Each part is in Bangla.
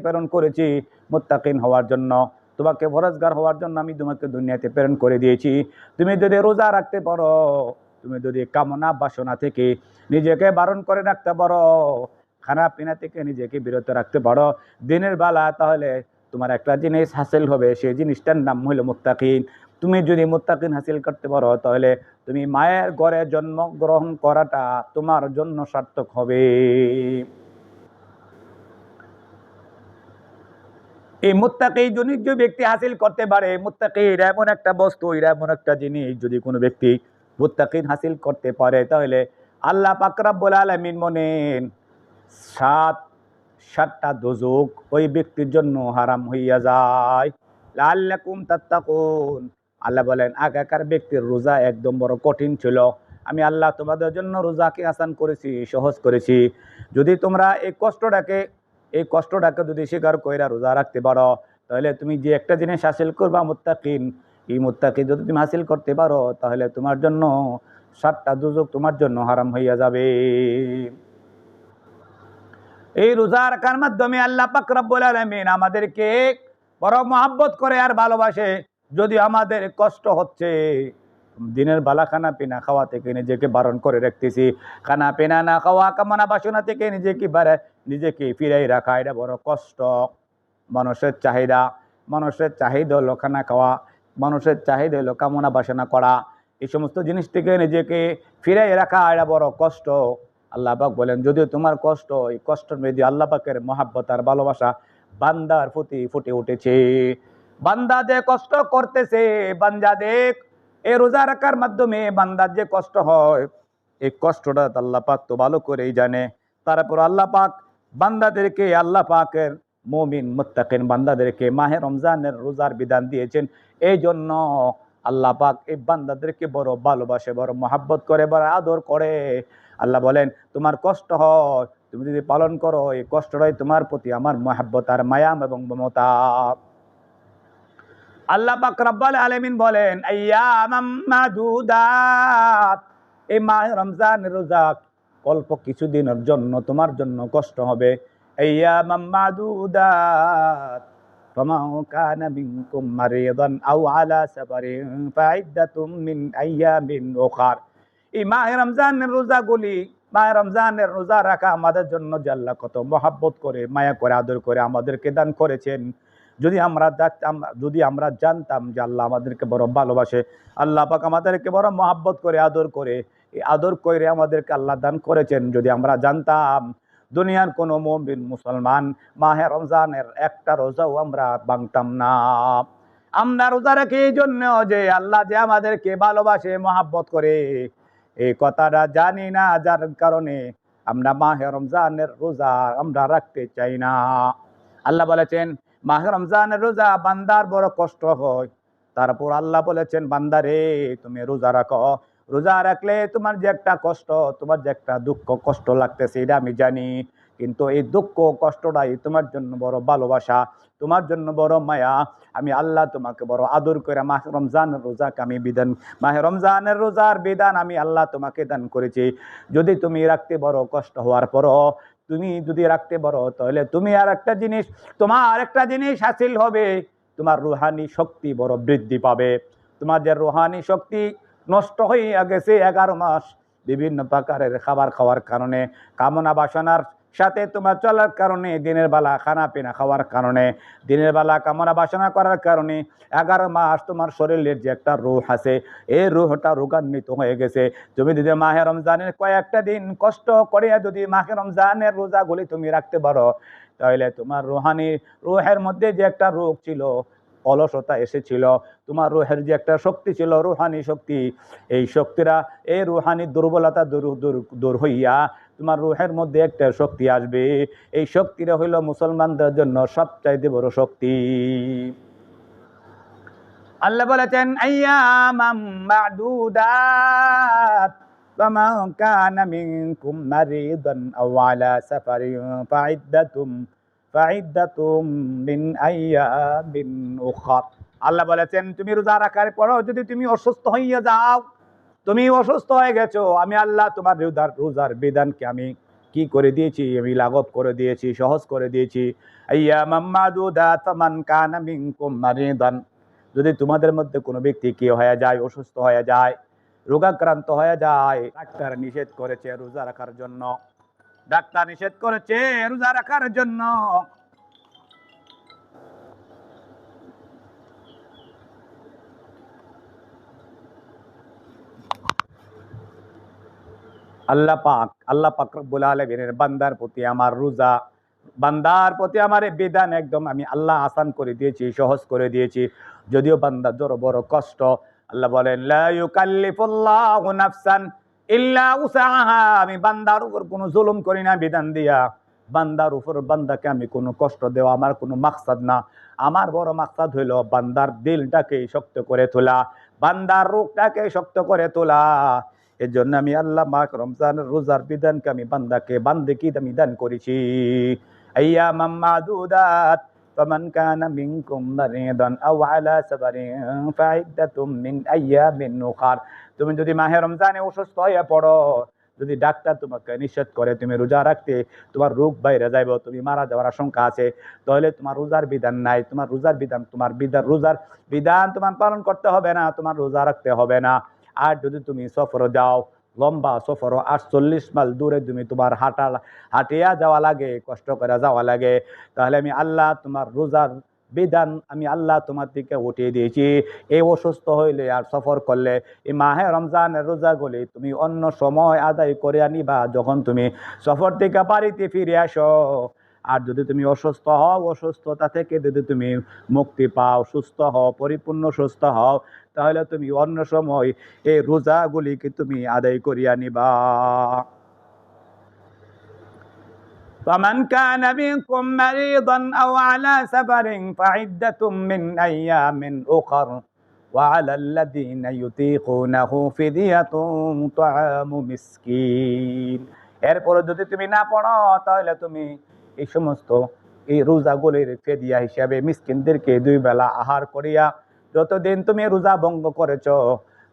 প্রেরণ করেছি মুত্তাকিন হওয়ার জন্য, তোমাকে ফরজগার হওয়ার জন্য আমি তোমাকে দুনিয়াতে প্রেরণ করে দিয়েছি। তুমি যদি রোজা রাখতে পারো, তুমি যদি কামনা বাসনা থেকে নিজেকে বারণ করে রাখতে পারো, খানা পিনা থেকে নিজেকে বিরত রাখতে পারো দিনের বেলা, তাহলে তোমার একটা জিনিস হাসিল হবে, সেই জিনিসটার নাম হলো মুত্তাকিন। তুমি যদি মুত্তাকিন হাসিল করতে পারো, তাহলে তুমি মায়ের ঘরে জন্মগ্রহণ করাটা তোমার জন্য সার্থক হবে। এই মুত্তাকি যে ব্যক্তি হাসিল করতে পারে, মুত্তাকি এমন একটা বস্তু, এমন একটা জিনিস, যদি কোনো ব্যক্তি মুত্তাকিন হাসিল করতে পারে, তাহলে আল্লাহ পাক রব্বুল আলামিন মনেন সাতটা দোজখ ওই ব্যক্তির জন্য হারাম হইয়া যায়। লাআল্লাকুম তাত্তাকুন। আল্লাহ বলেন, আগেকার ব্যক্তির রোজা একদম বড় কঠিন ছিল, আমি আল্লাহ তোমাদের জন্য রোজাকে আসান করেছি, সহজ করেছি। যদি তোমরা এই কষ্টটাকে যদি স্বীকার কইরা রোজা রাখতে পারো, তাহলে তুমি যে একটা জিনিস হাসিল করবা মুত্তাকিন, এই মুত্তাকিন যদি তুমি হাসিল করতে পারো, তাহলে তোমার জন্য 7টা দোজখ তোমার জন্য হারাম হইয়া যাবে। এই রোজা রাখার মাধ্যমে আল্লাহ পাক রব্বুল আলামিন আমাদেরকে বড় মহব্বত করে আর ভালোবাসে। যদি আমাদের কষ্ট হচ্ছে, দিনের বেলা খানা পিনা খাওয়া থেকে নিজেকে বারণ করে রাখতেছি, খানা পিনা না খাওয়া, কামনা বাসনা থেকে নিজেকে ফিরাই রাখা, এটা বড় কষ্ট। মানুষের চাহিদা হলো খানা খাওয়া, মানুষের চাহিদা হলো কামনা বাসনা করা, এই সমস্ত জিনিস থেকে নিজেকে ফিরাই রাখা, এটা বড় কষ্ট। আল্লাহ পাক বলেন, যদিও তোমার কষ্ট, এই কষ্টের মধ্যে আল্লাহ পাকের মহাব্বত আর ভালোবাসা বান্দার প্রতি ফুটে উঠেছে। বান্দা যে কষ্ট করতেছে, বান্দা দেখ, এই রোজা রাখার মাধ্যমে বান্দার যে কষ্ট হয়, এই কষ্টটা আল্লাহ পাক তো ভালো করেই জানে। তারপর আল্লাহ পাক বান্দাদেরকে, আল্লাহ পাকের মুমিন মুত্তাকিন বান্দাদেরকে মাহে রমজানের রোজার বিধান দিয়েছেন। এই জন্য আল্লাহ পাক এই বান্দাদেরকে বড় ভালোবাসে, বড় মহাব্বত করে, বড় আদর করে। আল্লাহ বলেন, তোমার কষ্ট হয়, তুমি যদি পালন করো, এই কষ্টটাই তোমার প্রতি আমার মহাব্বত আর মায়াম এবং মমতা। আল্লাহ পাক রব্বুল আলামিন বলেন, আইয়ামাম মাদুদাত, এই মাহে রমজানের রোজা অল্প কিছুদিনের জন্য তোমার জন্য কষ্ট হবে। আইয়ামাম মাদুদাত ফামান কানা মিনকুম মারিদান আও আলা সাফারিন ফাইদ্দাতুম মিন আইয়ামিন উখার। এই মাহে রমজানের রোজাগুলি, মাহে রমজানের রোজা রাখা আমাদের জন্য যে আল্লাহ কত মহাব্বত করে, মায়া করে, আদর করে আমাদেরকে দান করেছেন। যদি আমরা জানতাম যে আল্লাহ আমাদেরকে বড় ভালোবাসে, আল্লাহ পাক আমাদেরকে বড় মহাব্বত করে, আদর করে, এই আদর করে আমাদেরকে আল্লাহ দান করেছেন, যদি আমরা জানতাম, দুনিয়ার কোনো মুমিন মুসলমান মাহে রমজানের একটা রোজাও আমরা ভাঙতাম না। আমরা রোজা রাখি এই জন্য যে আল্লাহ যে আমাদেরকে ভালোবাসে, মহাব্বত করে, এই কথাটা জানি না, যার কারণে আমরা মাহে রমজানের রোজা আমরা রাখতে চাই না। আল্লাহ বলেছেন, মাহে রমজানের রোজা বান্দার বড় কষ্ট হয়। তারপর আল্লাহ বলেছেন, বান্দারে তুমি রোজা রাখো, রোজা রাখলে তোমার যে একটা কষ্ট, তোমার যে একটা দুঃখ কষ্ট লাগতেছে, এটা আমি জানি, কিন্তু এই দুঃখ কষ্টটাই তোমার জন্য বড় ভালোবাসা, তোমার জন্য বড় মায়া। আমি আল্লাহ তোমাকে বড় আদর করে মাহে রমজানের রোজাকে আমি মাহে রমজানের রোজার বিধান আমি আল্লাহ তোমাকে দান করেছি। যদি তুমি রাখতে বড় কষ্ট হওয়ার পরও তুমি যদি রাখতে পারো, তাহলে তোমার একটা জিনিস হাসিল হবে, তোমার রুহানি শক্তি বড় বৃদ্ধি পাবে। তোমার যে রুহানি শক্তি নষ্ট হয়ে গেছে 11 মাস বিভিন্ন প্রকারের খাবার খাওয়ার কারণে, কামনা বাসনার সাথে তোমার চলার কারণে, দিনের বেলা খানা পিনা খাওয়ার কারণে, দিনের বেলা কামনা বাসনা করার কারণে 11 মাস তোমার শরীরের যে একটা রুহ আছে, এই রুহটা রোগান্বিত হয়ে গেছে। তুমি যদি মাহে রমজানের কয়েকটা দিন কষ্ট করে যদি মাহে রমজানের রোজাগুলি তুমি রাখতে পারো, তাহলে তোমার রুহের মধ্যে যে একটা রোগ ছিল, অলসতা এসেছিল, তোমার রুহের যে একটা শক্তি ছিল, রুহানি শক্তি, এই শক্তিরা, এই রুহানি দুর্বলতা দূর হইয়া তোমার রুহের মধ্যে একটা শক্তি আসবে। এই শক্তিটা হইল মুসলমানদের জন্য সবচাইতে বড় শক্তি। আল্লাহ বলেছেন, আইয়ামাম মাদুদাত ফামান কানা মিনকুম মারিদান আও আলা সাফারিন ফাইদ্দাতুম মিন আইয়ামিন উখার। আল্লাহ বলেছেন, তুমি রোজা রাখার পরও যদি তুমি অসুস্থ হইয়া যাও, তুমি অসুস্থ হয়ে গেছো, আমি আল্লাহ তোমার রোজার বিধানকে আমি কি করে দিয়েছি, আমি লাঘব করে দিয়েছি, সহজ করে দিয়েছি। আইয়ামাম মাদুদাত ফামান কানা মিনকুম মারিদান, যদি তোমাদের মধ্যে কোনো ব্যক্তি কি হয়ে যায়, অসুস্থ হয়ে যায়, রোগাক্রান্ত হয়ে যায়, ডাক্তার নিষেধ করেছে রোজা রাখার জন্য, ডাক্তার নিষেধ করেছে রোজা রাখার জন্য। আল্লাহ পাক রব্বুল আলামিনের বান্দার প্রতি আমার রোজা, বান্দার প্রতি আমার এই বিধান একদম আমি আল্লাহ আসান করে দিয়েছি, সহজ করে দিয়েছি। যদিও বান্দা জোর বড় কষ্ট, আল্লাহ বলেন লা ইউকাল্লিফুল্লাহু নাফসান ইল্লা উসাহা, আমি বান্দার উপর কোনো জুলুম করি না বিধান দিয়া। বান্দার উপর বান্দাকে আমি কোনো কষ্ট দেওয়া আমার কোনো মাকসাদ না। আমার বড় মাকসাদ হইল বান্দার দিলটাকে শক্ত করে তোলা, বান্দার রূপটাকে শক্ত করে তোলা। এর জন্য আমি আল্লাহ মাস রমজানের রোজার বিধানকে আমি বান্দাকে আমি দান করেছি। আইয়ামাম মাদুদাত ফামান কানা মিনকুম মারিদান আও আলা সাফারিন ফাইদ্দাতুম মিন আইয়ামিন উখার, তুমি যদি মাহে রমজানে অসুস্থ হয়ে পড়ো, যদি ডাক্তার তোমাকে নিষেধ করে তুমি রোজা রাখতে, তোমার রোগ বাইরে যাইব, তুমি মারা যাওয়ার আশঙ্কা আছে, তাহলে তোমার রোজার বিধান নাই, তোমার রোজার বিধান তোমার পালন করতে হবে না, তোমার রোজা রাখতে হবে না। আর যদি তুমি সফরে যাও, লম্বা সফর 48 মাইল দূরে তুমি তোমার হাঁটিয়া যাওয়া লাগে, কষ্ট করে যাওয়া লাগে, তাহলে আমি আল্লাহ তোমার রোজার বিধান আমি আল্লাহ তোমার দিকে উঠিয়ে দিয়েছি। এই অসুস্থ হইলে আর সফর করলে এই মাহে রমজানের রোজাগুলি তুমি অন্য সময় আদায় করে আনিবা যখন তুমি সফর থেকে বাড়িতে ফিরে আসো। আর যদি তুমি অসুস্থ হও, অসুস্থতা থেকে যদি তুমি মুক্তি পাও, সুস্থ হও, পরিপূর্ণ সুস্থ হও, তাহলে তুমি অন্য সময় এই রোজাগুলিকে তুমি আদায় করিয়া নিবা। فمن كان منكم مريضا أو على سفر فعدة من أيام أخر وعلى الذين يطيقونه فدية طعام مسكين। এরপরে যদি তুমি না পড়ো, তাহলে তুমি এই সমস্ত এই রোজাগুলির ফিদিয়া হিসাবে মিসকিনদেরকে 2 বেলা আহার করিয়া, যতদিন তুমি রোজা ভঙ্গ করেছ,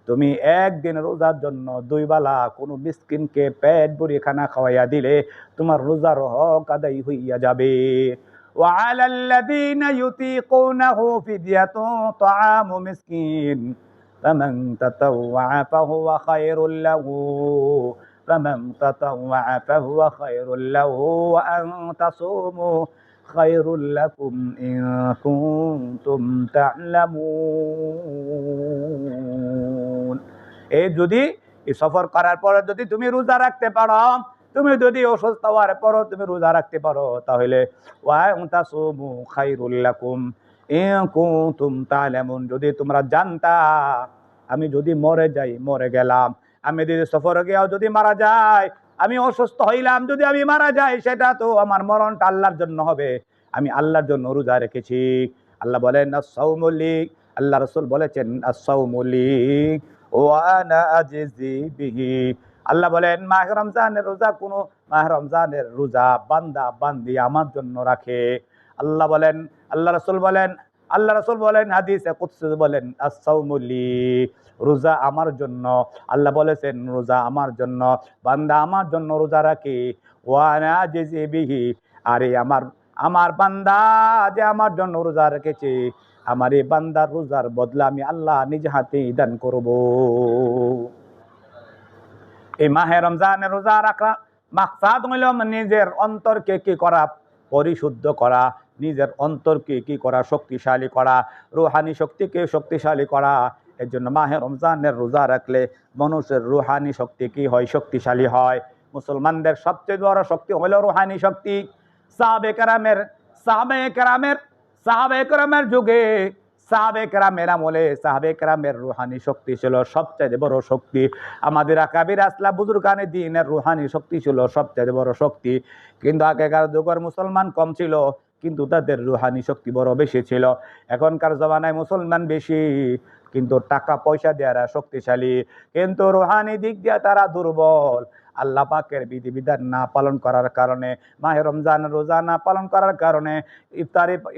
তুমি একদিন রোজার জন্য 2 বেলা কোনো মিসকিনকে পেট ভরে খানা খাওয়াইয়া দিলে তোমার রোজার হক আদায় হইয়া যাবে। وعلى الذين يطيقونه فدية طعام مسكين فمن تطوع فهو خير له خير له وأن تصوموا خير لكم إن كنتم تعلمون। এই যদি এই সফর করার পরে যদি তুমি রোজা রাখতে পারো, তুমি যদি অসুস্থ হওয়ার পরও তুমি রোজা রাখতে পারো, তাহলে ওয়া তাসুমু খায়রুল লাকুম ইন কুনতুম তা'লামুন, যদি তোমরা জানতা আমি যদি মরে যাই মরে গেলাম, আমি যদি সফরে গিয়েও যদি মারা যাই, আমি অসুস্থ হইলাম যদি আমি মারা যাই, সেটা তো আমার মরণটা আল্লাহর জন্য হবে, আমি আল্লাহর জন্য রোজা রেখেছি। আল্লাহ বলেন আস-সাওমু লি, আল্লাহ রাসূল বলেছেন আস-সাওমু লি ওয়া আনা আজজি বিহি। আল্লাহ বলেন মাহে রমজানের রোজা কোনো মাহে রমজানের রোজা বান্দা বান্দি আমার জন্য রাখে। আল্লাহ বলেন, আল্লাহ রাসূল বলেন হাদিসে কুদসি বলেন আস-সাওমু লি, রোজা আমার জন্য। আল্লাহ বলেছেন রোজা আমার জন্য, বান্দা আমার জন্য রোজা রাখে। ওয়া আনা আজজি বিহি, আরে আমার বান্দা যে আমার জন্য রোজা রেখেছে, আমার এই বান্দার রোজার বদলা আমি আল্লাহ নিজ হাতে দান করব। এই মাহে রমজানের রোজা রাখা মাকসাদ হইল নিজের অন্তরকে কি করা, পরিশুদ্ধ করা, নিজের অন্তরকে কি করা, শক্তিশালী করা, রুহানি শক্তিকে শক্তিশালী করা। এর জন্য মাহে রমজানের রোজা রাখলে মানুষের রুহানি শক্তি কি হয়, শক্তিশালী হয়। মুসলমানদের সবচেয়ে বড় শক্তি হলো রুহানি শক্তি। সাহাবে কেরামের যুগে, সাহাবে কেরামের আমলে সাহাবে কেরামের রুহানি শক্তি ছিল সবচেয়ে বড় শক্তি। আমাদের আকাবির আসলা বুজুর্গানে দ্বীনের রুহানি শক্তি ছিল সবচেয়ে বড় শক্তি। কিন্তু আগেকার যুগের মুসলমান কম ছিল, কিন্তু তাদের রুহানি শক্তি বড় বেশি ছিল। এখনকার জমানায় মুসলমান বেশি, কিন্তু টাকা পয়সা দেওয়ারা শক্তিশালী, কিন্তু রুহানি দিক দিয়ে তারা দুর্বল। আল্লাহ পাকের বিধিবিধান না পালন করার কারণে, মাহে রমজান রোজা না পালন করার কারণে,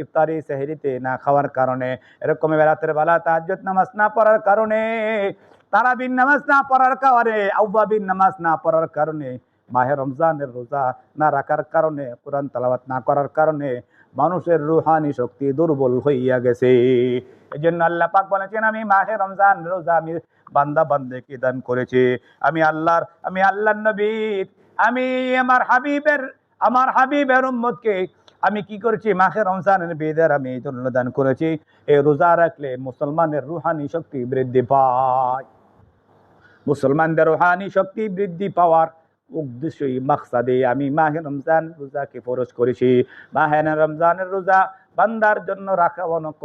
ইফতারি সেহরিতে না খাওয়ার কারণে, এরকম রাতের বেলা তাহাজ্জুদ নামাজ না পড়ার কারণে, তারাবির নামাজ না পড়ার কারণে, আউয়াবির নামাজ না পড়ার কারণে মাহে রমজানের রোজা না রাখার কারণে, কোরআন তেলাওয়াত না করার কারণে মানুষের রুহানি শক্তি দুর্বল হইয়া গেছে। এই জন্য আল্লাহ পাক বলেছেন, আমি মাহে রমজান রোজা আমি বান্দা বান্দাকে দান করেছি। আমি আল্লাহর নবী, আমি আমার হাবিবের উম্মতকে আমি কি করেছি, মাহে রমজানের বেদের আমি দান করেছি। এই রোজা রাখলে মুসলমানের রুহানি শক্তি বৃদ্ধি পায়। মুসলমানদের রুহানি শক্তি বৃদ্ধি পাওয়ার উদ্দেশ্যই মাকসাদে আমি মাহে রমজান রোজাকে ফরজ করেছি। মাহে রমজানের রোজা বান্দার জন্য রাখা অনেক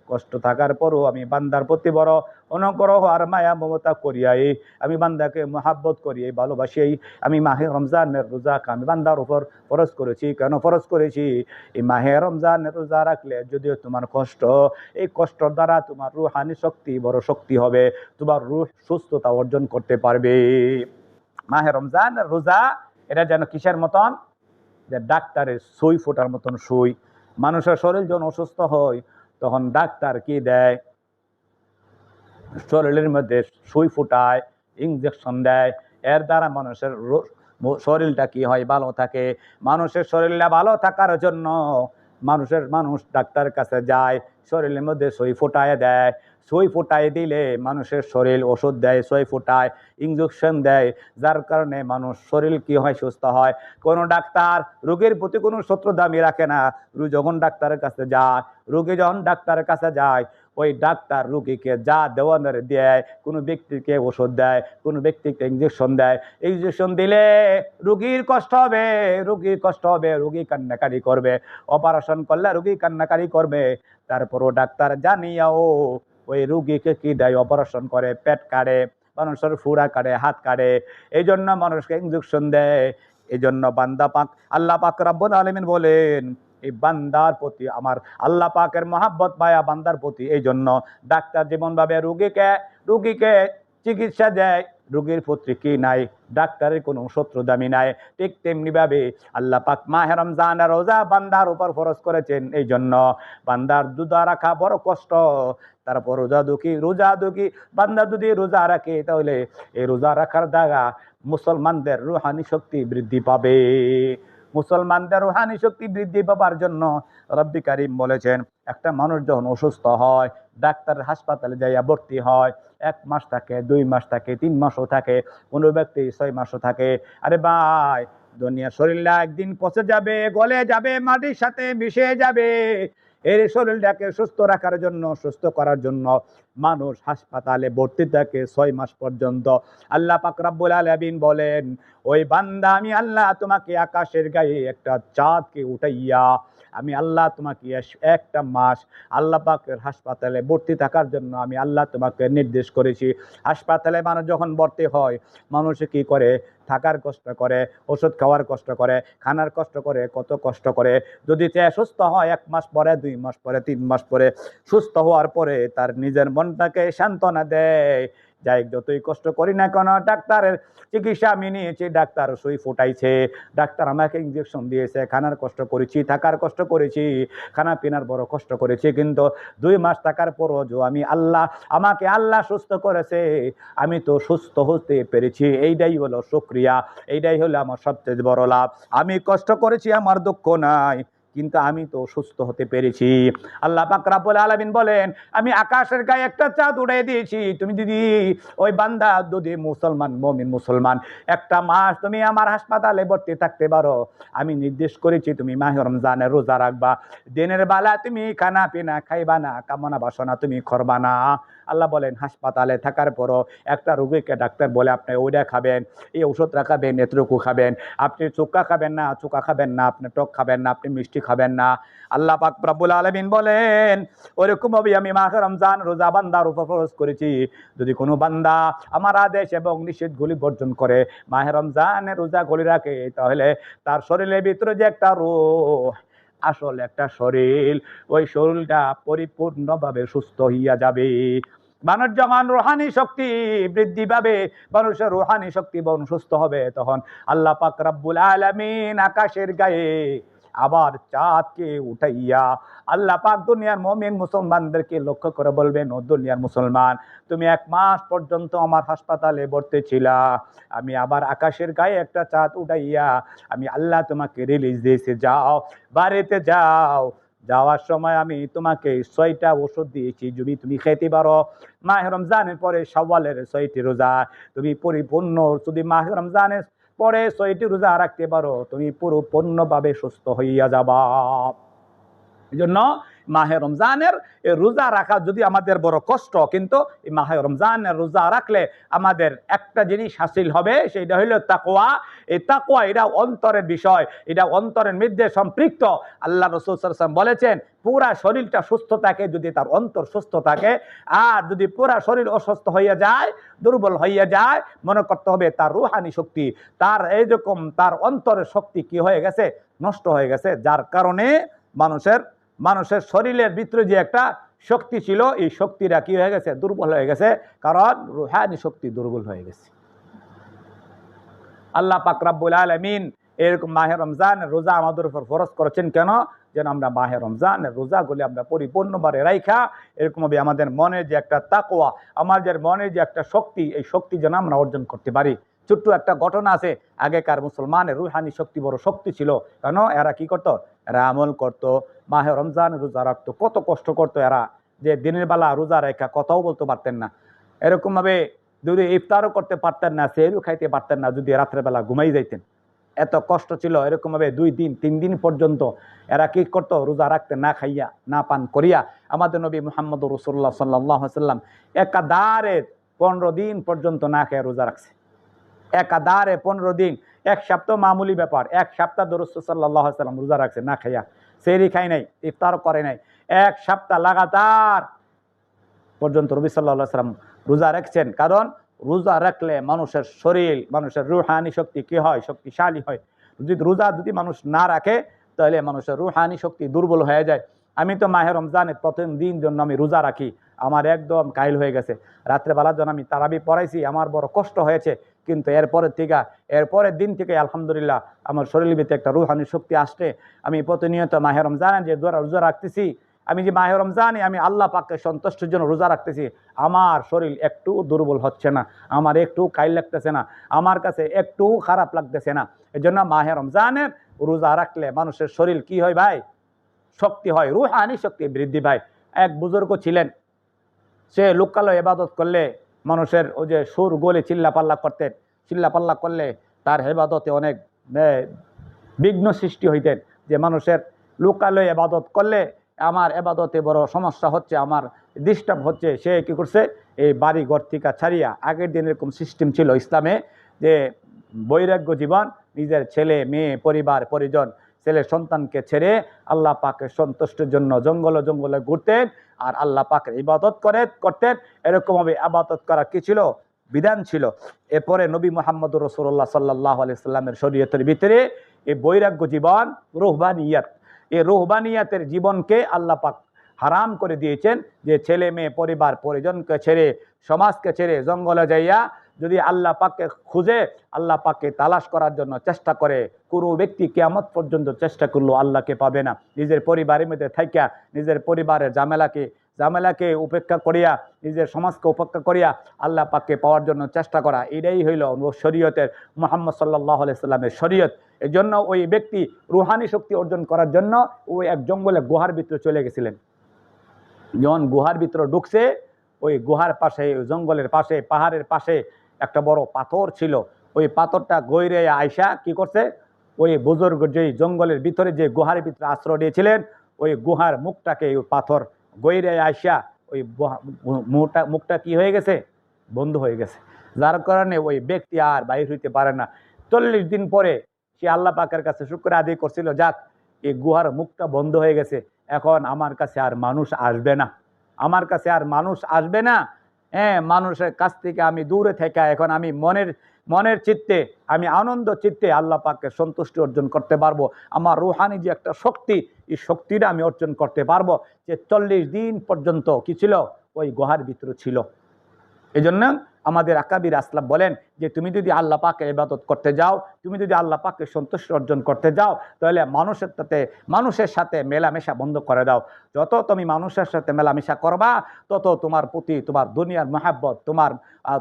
কষ্ট থাকার পরও আমি বান্দার প্রতি বড় অনুগ্রহ আর মায়া মমতা করিয়াই, আমি বান্দাকে মহাব্বত করিয়াই ভালোবাসিয়াই আমি মাহে রমজানের রোজাকে আমি বান্দার উপর ফরজ করেছি। কেন ফরজ করেছি? এই মাহে রমজানের রোজা রাখলে যদিও তোমার কষ্ট, এই কষ্টর দ্বারা তোমার রুহানি শক্তি বড় শক্তি হবে, তোমার রূহ সুস্থতা অর্জন করতে পারবে। মাহে রমজানের রোজা এটা যেন কিসের মতন, যে ডাক্তারের সুই ফোটার মতন সুই। মানুষের শরীর যখন অসুস্থ হয় তখন ডাক্তার কি দেয়, শরীরের মধ্যে সুই ফুটায়, ইঞ্জেকশন দেয়। এর দ্বারা মানুষের শরীরটা কি হয়, ভালো থাকে। মানুষের শরীরটা ভালো থাকার জন্য মানুষ ডাক্তারের কাছে যায়, শরীরের মধ্যে সুই ফুটায় দেয়। সুই ফুটায় দিলে মানুষের শরীর ওষুধ দেয়, সুই ফুটায়, ইঞ্জেকশন দেয়, যার কারণে মানুষ শরীর কি হয়, সুস্থ হয়। কোনো ডাক্তার রোগীর প্রতি কোনো শত্রুতামি রাখে না। যখন ডাক্তারের কাছে যায়, রোগী যখন ডাক্তারের কাছে যায়, ওই ডাক্তার রোগীকে যা দেওয়ানোর দেয়, কোনো ব্যক্তিকে ওষুধ দেয়, কোনো ব্যক্তিকে ইঞ্জেকশন দেয়। ইঞ্জেকশন দিলে রোগীর কষ্ট হবে, রোগী কান্নাকারি করবে। অপারেশন করলে রোগী কান্নাকারি করবে। তারপরও ডাক্তার জানিয়াও ওই রোগীকে কি দেয়, অপারেশন করে, পেট কাটে, মানুষের ফুড়া কাটে, হাত কাটে। এই জন্য মানুষকে ইঞ্জেকশন দেয়। এই জন্য বান্দা পাক, আল্লাহ পাক রব্বুল আলামিন বলেন, এই বান্দার প্রতি আমার আল্লাহ পাকের মহাব্বত মায়া বান্দার প্রতি। এই জন্য ডাক্তার যেমন ভাবে রুগীকে চিকিৎসা দেয়, রোগীর প্রতি কি নাই, ডাক্তারের কোনো শত্রুতামি নাই, ঠিক তেমনি ভাবে আল্লাহ পাক মাহে রমজানের রোজা বান্দার উপর ফরজ করেছেন। এই জন্য বান্দার রোজা রাখা বড় কষ্ট। তারপর রোজা দুঃখী বান্দা যদি রোজা রাখে, তাহলে এই রোজা রাখার দ্বারা মুসলমানদের রুহানি শক্তি বৃদ্ধি পাবে। মুসলমানদের রুহানি শক্তি বৃদ্ধি পাবার জন্য রব্বি কারীম বলেছেন, একটা মানুষ যখন অসুস্থ হয়, ডাক্তারের হাসপাতালে যাইয়া ভর্তি হয়, 1 মাস থাকে, 2 মাস থাকে, 3 মাসও থাকে, কোনো ব্যক্তি 6 মাসও থাকে। আরে ভাই, দুনিয়ার শরীরটা একদিন পচে যাবে, গলে যাবে, মাটির সাথে মিশে যাবে। এই শরীরটাকে সুস্থ করার জন্য মানুষ হাসপাতালে ভর্তি থাকে 6 মাস পর্যন্ত। আল্লাহ পাক রব্বুল আলামিন বলেন, ওই বান্দা আমি আল্লাহ তোমাকে আকাশের গায়ে একটা চাঁদকে উঠাইয়া, আমি আল্লাহ তোমাকে 1 মাস আল্লাহ পাকের হাসপাতালে ভর্তি থাকার জন্য আমি আল্লাহ তোমাকে নির্দেশ করেছি। হাসপাতালে মানুষ যখন ভর্তি হয়, মানুষ কি করে, থাকার কষ্ট করে, ওষুধ খাওয়ার কষ্ট করে, খানার কষ্ট করে, কত কষ্ট করে। যদি সে সুস্থ হয় 1 মাস পরে, 2 মাস পরে, 3 মাস পরে, সুস্থ হওয়ার পরে তার নিজের মনটাকে সান্ত্বনা দেয়, যাই যতই কষ্ট করি না কেন, ডাক্তারের চিকিৎসা আমি নিয়েছি, ডাক্তার সুই ফুটাইছে, ডাক্তার আমাকে ইঞ্জেকশন দিয়েছে, খানার কষ্ট করেছি, থাকার কষ্ট করেছি, খানা পিনার বড় কষ্ট করেছি, কিন্তু 2 মাস থাকার পরও যে আমাকে আল্লাহ সুস্থ করেছে, আমি তো সুস্থ হতে পেরেছি। এইটাই হলো শুকরিয়া, এইটাই হলো আমার সবচেয়ে বড় লাভ। আমি কষ্ট করেছি, আমার দুঃখ নাই, কিন্তু আমি তো সুস্থ হতে পেরেছি। আল্লাহ পাক রব্বুল আলামিন বলেন, আমি আকাশের গায়ে একটা চাঁদ উড়িয়ে দিয়েছি। তুমি যদি ওই বান্দা যদি মুমিন মুসলমান 1 মাস তুমি আমার হাসপাতালে ভর্তি থাকতে পারো, আমি নির্দেশ করেছি তুমি মাহে রমজানের রোজা রাখবা। দিনের বেলা তুমি খানা পিনা খাইবা না, কামনা বাসনা তুমি করবা না। আল্লাহ বলেন, হাসপাতালে থাকার পরও একটা রোগীকে ডাক্তার বলে আপনি ওইটা খাবেন, এই ওষুধটা খাবেন, এতটুকু খাবেন, আপনি চোখা খাবেন না, আপনি টক খাবেন না, আপনি মিষ্টি খাবেন না। আল্লাহ পাক রব্বুল আলামিন বলেন, ওরকম ভাবে আমি মাহে রমজান রোজা বান্দার উপর ফরজ করেছি। যদি কোনো বান্দা আমার আদেশ এবং নিষেধগুলি বর্জন করে, মাহে রমজানের রোজা গলি রাখে, তাহলে তার শরীরের ভিতরে যে একটা রূহ, আসল একটা শরীর, ওই শরীরটা পরিপূর্ণভাবে সুস্থ হইয়া যাবে। মানুষ যখন রুহানি শক্তি বৃদ্ধি পাবে, মানুষের রুহানি শক্তি সুস্থ হবে, তখন আল্লাহ পাক রব্বুল আলামিন আকাশের গায়ে আবার চাঁদকে উঠাইয়া। আল্লাহ পাক দুনিয়ার মুমিন মুসলমানদেরকে লক্ষ্য করে বলবেন, ও দুনিয়ার মুসলমান, তুমি 1 মাস পর্যন্ত আমার হাসপাতালে ভর্তি ছিলা, আমি আবার আকাশের গায়ে একটা চাঁদ উঠাইয়া আমি আল্লাহ তোমাকে রিলিজ দিয়েছি, যাও বাড়িতে যাও। যাওয়ার সময় আমি তোমাকে 6টা ওষুধ দিয়েছি, যদি তুমি খেতে পারো মাহে রমজানের পরে শাওয়ালের 6টি রোজা তুমি পরিপূর্ণ, যদি মাহে রমজানের পরে 6টি রোজা রাখতে পারো তুমি পরিপূর্ণভাবে সুস্থ হইয়া যাবা। এই জন্য মাহে রমজানের এই রোজা রাখা যদি আমাদের বড় কষ্ট, কিন্তু এই মাহে রমজানের রোজা রাখলে আমাদের একটা জিনিস হাসিল হবে, সেটা হইল তাকওয়া। এই তাকওয়া এটা অন্তরের বিষয়, এটা অন্তরের মধ্যে সম্পৃক্ত। আল্লাহ রাসূল সাল্লাল্লাহু আলাইহি ওয়াসাল্লাম বলেছেন, পুরা শরীরটা সুস্থ থাকে যদি তার অন্তর সুস্থ থাকে, আর যদি পুরা শরীর অসুস্থ হইয়া যায়, দুর্বল হইয়া যায়, মনে করতে হবে তার রূহানি শক্তি, তার এইরকম তার অন্তরের শক্তি কি হয়ে গেছে, নষ্ট হয়ে গেছে। যার কারণে মানুষের শরীরের ভিতরে যে একটা শক্তি ছিল, এই শক্তিটা কি হয়ে গেছে, দুর্বল হয়ে গেছে, কারণ রূহানি শক্তি দুর্বল হয়ে গেছে। আল্লাহ পাক রব্বুল আলামিন এরকম মাহে রমজানের রোজা আমাদের উপর ফরজ করেছেন কেন, যেন আমরা মাহে রমজানের রোজাগুলি আমরা পরিপূর্ণভাবে রাইখা এরকমভাবে আমাদের মনের যে একটা তাকওয়া, আমাদের মনের যে একটা শক্তি, এই শক্তি যেন আমরা অর্জন করতে পারি। ছোট্ট একটা ঘটনা আছে, আগেকার মুসলমানের রুহানি শক্তি বড় শক্তি ছিল, কেন এরা কি করতো, এরা আমল করতো, মাহে রমজান রোজা রাখতো, কত কষ্ট করতো এরা, যে দিনের বেলা রোজা রেখা কথাও বলতে পারতেন না, এরকমভাবে যদি ইফতারও করতে পারতেন না, সেহরও খাইতে পারতেন না, যদি রাত্রেবেলা ঘুমাই যাইতেন, এত কষ্ট ছিল। এরকমভাবে 2 দিন 3 দিন পর্যন্ত এরা কি করতো, রোজা রাখতে, না খাইয়া না পান করিয়া। আমাদের নবী মুহাম্মদ রাসূলুল্লাহ সাল্লাল্লাহু আলাইহি ওয়াসাল্লাম একাধারে 15 দিন পর্যন্ত না খেয়ে রোজা রাখছে, একাধারে 15 দিন। 1 সপ্তাহ মামুলি ব্যাপার, 1 সপ্তাহ রাসূল সাল্লাল্লাহু আলাইহি ওয়াসাল্লাম রোজা রাখছে না খাইয়া, সেহরি খাই নাই, ইফতার করে নাই, 1 সপ্তাহ লাগাতার পর্যন্ত নবী সাল্লাল্লাহু আলাইহি ওয়াসাল্লাম রোজা রাখছেন। কারণ রোজা রাখলে মানুষের শরীর, মানুষের রুহানি শক্তি কি হয়, শক্তিশালী হয়। যদি মানুষ না রাখে তাহলে মানুষের রুহানি শক্তি দুর্বল হয়ে যায়। আমি তো মাহে রমজানের প্রথম দিন জন্য আমি রোজা রাখি, আমার একদম কাহিল হয়ে গেছে। রাত্রেবেলার জন্য আমি তারাবি পড়াইছি, আমার বড় কষ্ট হয়েছে, কিন্তু এরপরের দিন থেকে আলহামদুলিল্লাহ আমার শরীরের ভিতরে একটা রুহানি শক্তি আসছে। আমি প্রতিনিয়ত মাহে রমজানের যে রোজা রাখতেছি, আমি যে মাহে রমজানে আমি আল্লাহ পাককে সন্তুষ্টির জন্য রোজা রাখতেছি, আমার শরীর একটু দুর্বল হচ্ছে না, আমার একটু কাইল লাগতেছে না, আমার কাছে একটু খারাপ লাগতেছে না। এই জন্য মাহে রমজানের রোজা রাখলে মানুষের শরীর কি হয় ভাই, শক্তি হয়, রুহানি শক্তি বৃদ্ধি পায়। এক বুজুর্গ ছিলেন, সে লোকালয় ইবাদত করলে মানুষের ওই যে সুর গলে চিল্লাপাল্লা করতেন, চিল্লাপাল্লা করলে তার ইবাদতে অনেক বিঘ্ন সৃষ্টি হইতেন, যে মানুষের লোকালয় ইবাদত করলে আমার এবাদতে বড় সমস্যা হচ্ছে, আমার ডিস্টার্ব হচ্ছে। সে কি করছে, এই বাড়ি ঘর থেকে ছাড়িয়া, আগের দিন এরকম সিস্টেম ছিল ইসলামে যে বৈরাগ্য জীবন, নিজের ছেলে মেয়ে পরিবার পরিজন ছেলে সন্তানকে ছেড়ে আল্লাহ পাকের সন্তুষ্টির জন্য জঙ্গলে ঘুরতেন আর আল্লাহ পাকের ইবাদত করতেন। এরকমভাবে ইবাদত করা কি ছিল, বিধান ছিল। এরপরে নবী মুহাম্মদ রাসূলুল্লাহ সাল্লাল্লাহু আলাইহি সাল্লামের শরীয়তের ভিতরে এই বৈরাগ্য জীবন, রুহবানিয়াত, এই রুহবানিয়াতের জীবনকে আল্লাহ পাক হারাম করে দিয়েছেন, যে ছেলে মেয়ে পরিবার পরিজনকে ছেড়ে, সমাজকে ছেড়ে জঙ্গলে যাইয়া যদি আল্লাহ পাককে খুঁজে, আল্লাহ পাককে তালাশ করার জন্য চেষ্টা করে, কোনো ব্যক্তি কিয়ামত পর্যন্ত চেষ্টা করলো আল্লাহকে পাবে না। নিজের পরিবারের মধ্যে থাইকা, নিজের পরিবারের ঝামেলাকে উপেক্ষা করিয়া, নিজের সমাজকে উপেক্ষা করিয়া আল্লাহ পাককে পাওয়ার জন্য চেষ্টা করা, এটাই হইল শরীয়তের, মুহাম্মদ সাল্লাল্লাহু আলাইহি সাল্লামের শরীয়ত। এই জন্য ওই ব্যক্তি রুহানি শক্তি অর্জন করার জন্য ওই এক জঙ্গলে গুহার ভিতরে চলে গেছিলেন। যখন গুহার ভিতরে ঢুকছে, ওই গুহার পাশে, ওই জঙ্গলের পাশে, পাহাড়ের পাশে একটা বড় পাথর ছিল। ওই পাথরটা গইরে আয়সা কি করছে, ওই বুজুর্গ যেই জঙ্গলের ভিতরে যে গুহার ভিতরে আশ্রয় দিয়েছিলেন, ওই গুহার মুখটাকে ওই পাথর গইরে আয়সা ওই মুখটা কি হয়ে গেছে, বন্ধ হয়ে গেছে। যার কারণে ওই ব্যক্তি আর বাইর হইতে পারে না। 40 দিন পরে সে আল্লাহ পাকের কাছে শুকর আদায় করছিল, যাক এই গুহার মুখটা বন্ধ হয়ে গেছে, এখন আমার কাছে আর মানুষ আসবে না, আমার কাছে আর মানুষ আসবে না। হ্যাঁ, মানুষের কাছ থেকে আমি দূরে থেকে এখন আমি মনের চিত্তে, আমি আনন্দ চিত্তে আল্লাহ পাককে সন্তুষ্টি অর্জন করতে পারবো। আমার রুহানি যে একটা শক্তি, এই শক্তিটা আমি অর্জন করতে পারবো। যে 40 দিন পর্যন্ত কি ছিল, ওই গুহার ভিতরে ছিল। এই জন্য আমাদের আকাবির আসলাফ বলেন যে তুমি যদি আল্লাহ পাকের ইবাদত করতে যাও, তুমি যদি আল্লাহ পাকের সন্তুষ্টি অর্জন করতে যাও, তাহলে মানুষের সাথে মেলামেশা বন্ধ করে দাও। যত তুমি মানুষের সাথে মেলামেশা করবা, তত তোমার প্রতি তোমার দুনিয়ার মহাব্বত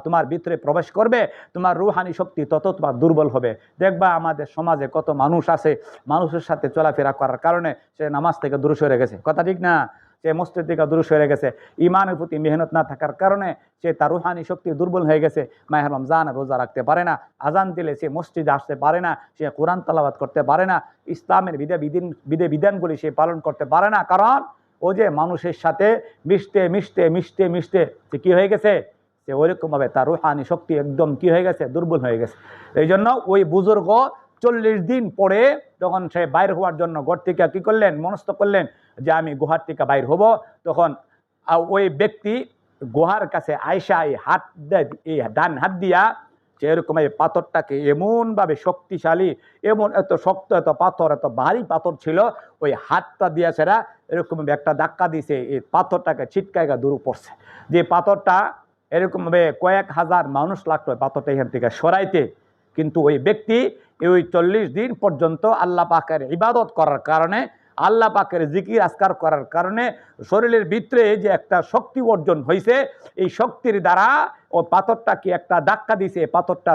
তোমার ভিতরে প্রবেশ করবে, তোমার রুহানি শক্তি তত তোমার দুর্বল হবে। দেখবা আমাদের সমাজে কত মানুষ আছে, মানুষের সাথে চলাফেরা করার কারণে সে নামাজ থেকে দূরে সরে গেছে, কথা ঠিক না? সে মসজিদ থেকে দূরে সরে গেছে, ইমানের প্রতি মেহনত না থাকার কারণে সে তার রুহানি শক্তি দুর্বল হয়ে গেছে। মাহে রমজান রোজা রাখতে পারে না, আজান দিলে সে মসজিদে আসতে পারে না, সে কোরআন তেলাওয়াত করতে পারে না, ইসলামের বিধিবিধানগুলি সে পালন করতে পারে না। কারণ ও যে মানুষের সাথে মিশতে মিশতে মিশতে মিশতে সে কী হয়ে গেছে, সে ওইরকমভাবে তার রুহানি শক্তি একদম কী হয়ে গেছে, দুর্বল হয়ে গেছে। এই জন্য ওই বুজুর্গ 40 দিন পরে যখন সে বাইর হওয়ার জন্য ঘর থেকে কী করলেন, মনস্থ করলেন যে আমি গুহার থেকে বাইর হব, তখন ওই ব্যক্তি গুহার কাছে আয়সা এই ডান হাত দিয়া সে এরকম এই পাথরটাকে এমনভাবে শক্তিশালী, এত শক্ত, এত পাথর, এত ভারী পাথর ছিল, ওই হাতটা দিয়া সেরা এরকমভাবে একটা ধাক্কা দিছে, এই পাথরটাকে ছিটকাইগা দূরে পড়ছে। যে পাথরটা এরকমভাবে কয়েক হাজার মানুষ লাগতো পাথরটা এখান থেকে সরাইতে, কিন্তু ওই ব্যক্তি ওই 40 দিন পর্যন্ত আল্লাহ পাকের ইবাদত করার কারণে, আল্লাহ পাকের জিকির আজকার করার কারণে শরীরের ভিতরে যে একটা শক্তি অর্জন হয়েছে, এই শক্তির দ্বারা ও পাথরটাকে একটা ধাক্কা দিছে, পাথরটা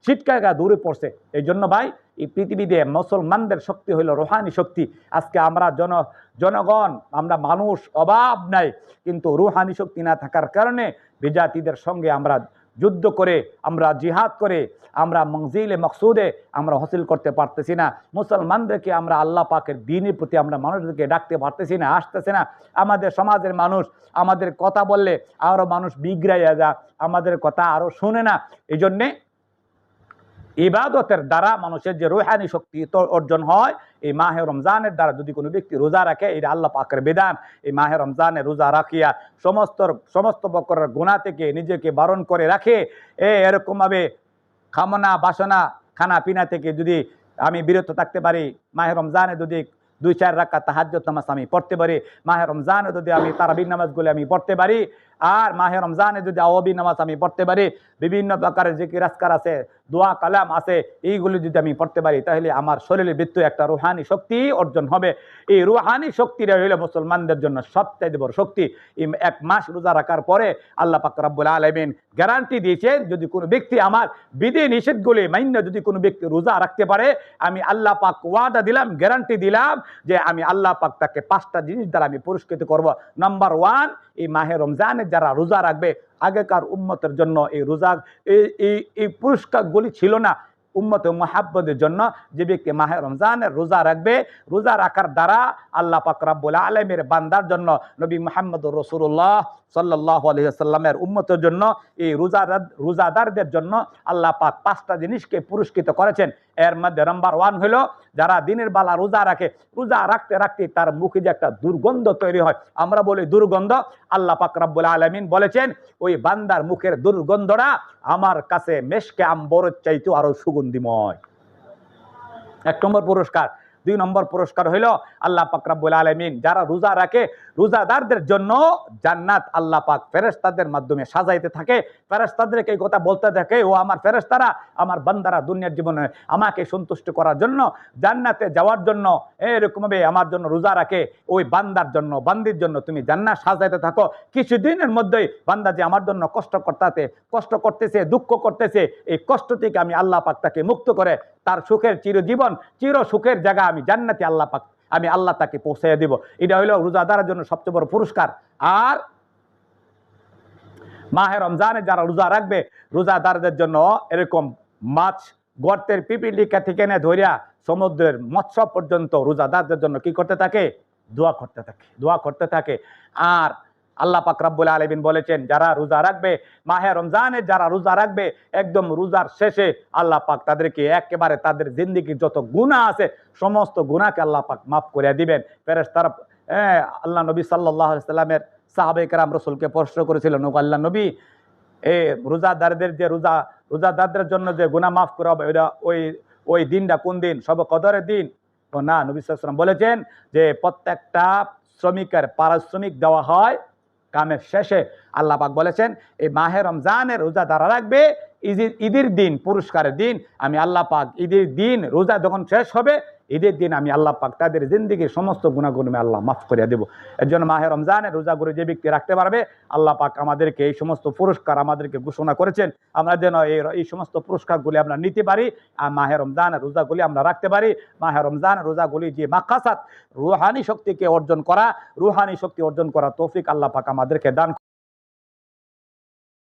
ছিটকাগা দূরে পড়ছে। এই জন্য ভাই, এই পৃথিবীতে মুসলমানদের শক্তি হইল রুহানি শক্তি। আজকে আমরা জনগণ, আমরা মানুষ অভাব নাই, কিন্তু রুহানি শক্তি না থাকার কারণে বিজাতিদের সঙ্গে আমরা যুদ্ধ করে, আমরা জিহাদ করে, আমরা মঞ্জিলে মকসুদে আমরা হাসিল করতে পারতেছি না। মুসলমানদেরকে আমরা আল্লাহ পাকের দ্বীনের প্রতি আমরা মানুষদেরকে ডাকতে পারতেছি না, আসতেছে না। আমাদের সমাজের মানুষ আমাদের কথা বললে আরও মানুষ বিগড়াইয়া যা, আমাদের কথা আরও শুনে না। এই জন্যে ইবাদতের দ্বারা মানুষের যে রুহানি শক্তি অর্জন হয়, এই মাহে রমজানের দ্বারা যদি কোনো ব্যক্তি রোজা রাখে, এটা আল্লাহ পাকের বিধান। এই মাহে রমজানে রোজা রাখিয়া সমস্ত প্রকারের গুনাহ থেকে নিজেকে বারণ করে রাখে, এরকমভাবে কামনা বাসনা খানা পিনা থেকে যদি আমি বিরত থাকতে পারি, মাহে রমজানে যদি 2-4 রাকাত তাহাজ্জুদ নামাজ আমি পড়তে পারি, মাহে রমজানে যদি আমি তারাবির নামাজগুলি আমি পড়তে পারি, আর মাহে রমজানে যদি আওয়াবি নামাজ আমি পড়তে পারি, বিভিন্ন প্রকারের জিকির আজকার আছে, দোয়া কালাম আছে, এইগুলি যদি আমি পড়তে পারি, তাহলে আমার শরীরের ভিতরে একটা রুহানি শক্তি অর্জন হবে। এই রুহানি শক্তিটা হইল মুসলমানদের জন্য সবচেয়ে বড় শক্তি। 1 মাস রোজা রাখার পরে আল্লাহ পাক রব্বুল আলামিন গ্যারান্টি দিয়েছেন, যদি কোনো ব্যক্তি আমার বিধি নিষেধগুলি মান্য যদি কোনো ব্যক্তি রোজা রাখতে পারে, আমি আল্লাহ পাক ওয়াদা দিলাম, গ্যারান্টি দিলাম যে আমি আল্লাহ পাক তাকে 5টা জিনিস দ্বারা আমি পুরস্কৃত করব। নাম্বার 1, এই মাহে রমজানে যারা রোজা রাখবে, আগেকার উম্মতের জন্য এই রোজা এই পুরস্কারগুলি ছিল না। উম্মতে মুহাব্বতের জন্য যে ব্যক্তি মাহে রমজানের রোজা রাখবে, রোজা রাখার দ্বারা আল্লাহ পাক রব্বুল আলামিনের বান্দার জন্য, নবী মুহাম্মদুর রাসূলুল্লাহ সাল্লাল্লাহু আলাইহি ওয়াসাল্লামের উম্মতের জন্য, এই রোজাদারদের জন্য আল্লাহ পাক 5টা জিনিসকে পুরস্কৃত করেছেন। এর মধ্যে নাম্বার 1 হলো, যারা দিনের বেলা রোজা রাখে, রোজা রাখতে রাখতে তার মুখে যে একটা দুর্গন্ধ তৈরি হয়, আমরা বলি দুর্গন্ধ, আল্লাহ পাক রব্বুল আলামিন বলেছেন ওই বান্দার মুখের দুর্গন্ধটা আমার কাছে মেশকে আম্বরের চাইতেও আরো সুগন্ধিময়। 1 নম্বর পুরস্কার। 2 নম্বর পুরস্কার হইল, আল্লাহ পাক রব্বুল আলামিন যারা রোজা রাখে, রোজাদারদের জন্য জান্নাত আল্লাহ পাক ফেরেশতাদের মাধ্যমে সাজাইতে থাকে। ফেরেশতাদেরকে এই কথা বলতে থাকে, ও আমার ফেরেশতারা, আমার বান্দারা দুনিয়ার জীবনে আমাকে সন্তুষ্ট করার জন্য, জান্নাতে যাওয়ার জন্য এরকমভাবে আমার জন্য রোজা রাখে, ওই বান্দার জন্য, বান্দির জন্য তুমি জান্নাত সাজাইতে থাকো। কিছুদিনের মধ্যেই বান্দা যে আমার জন্য কষ্ট করতেছে, দুঃখ করতেছে, এই কষ্ট থেকে আমি আল্লাহ পাক তাকে মুক্ত করে তার সুখের চিরজীবন, চির সুখের জায়গা আমি জান্নাতে আমি আল্লাহ তাকে পৌঁছাইয়া দিব। এটা হইল রোজাদারের জন্য সবচেয়ে বড় পুরস্কার। আর মাহে রমজানে যারা রোজা রাখবে, রোজাদারদের জন্য এরকম মাছ গর্তের পিপিলিকা থেকে এনে ধরিয়া সমুদ্রের মৎস্য পর্যন্ত রোজাদারদের জন্য কি করতে থাকে, দোয়া করতে থাকে। আর আল্লাহ পাক রব্বুল আলামিন বলেছেন, যারা রোজা রাখবে, মাহে রমজানে যারা রোজা রাখবে, একদম রোজার শেষে আল্লাহ পাক তাদেরকে একেবারে তাদের জিন্দেগির যত গুনাহ আছে সমস্ত গুনাহকে আল্লাহ পাক মাফ করে দিবেন। ফেরেশতারা আল্লাহ নবী সাল্লাল্লাহু আলাইহি সাল্লামের সাহাবায়ে কেরাম রাসূলকে প্রশ্ন করেছিলেন, আল্লাহ নবী, রোজাদারদের জন্য যে গুনাহ মাফ করা হবে, ওই দিনটা কোন দিন? শবে কদরের দিন? না, নবী সাল্লাল্লাহু আলাইহি সাল্লাম বলেছেন যে প্রত্যেকটা শ্রমিকের পারিশ্রমিক দেওয়া হয় কামের শেষে আল্লাহ পাক বলেছেন এই মাহে রমজানের রোজা যারা রাখবে ঈদের দিন, পুরস্কারের দিন, আমি আল্লাহ পাক ঈদের দিন রোজা যখন শেষ হবে ঈদের দিন আমি আল্লাহ পাক তাদের জিন্দিগির সমস্ত গুনাহগুলো আল্লাহ মাফ করে দেব। এর জন্য মাহে রমজানের রোজাগুলো যে ব্যক্তি রাখতে পারবে আল্লাহ পাক আমাদেরকে এই সমস্ত পুরস্কার আমাদেরকে ঘোষণা করেছেন, আমরা যেন এই সমস্ত পুরস্কারগুলি আমরা নিতে পারি আর মাহে রমজানের রোজাগুলি আমরা রাখতে পারি। মাহে রমজানের রোজাগুলি যে মাকাসাত রুহানি শক্তিকে অর্জন করা, রুহানি শক্তি অর্জন করা তৌফিক আল্লাহ পাক আমাদেরকে দান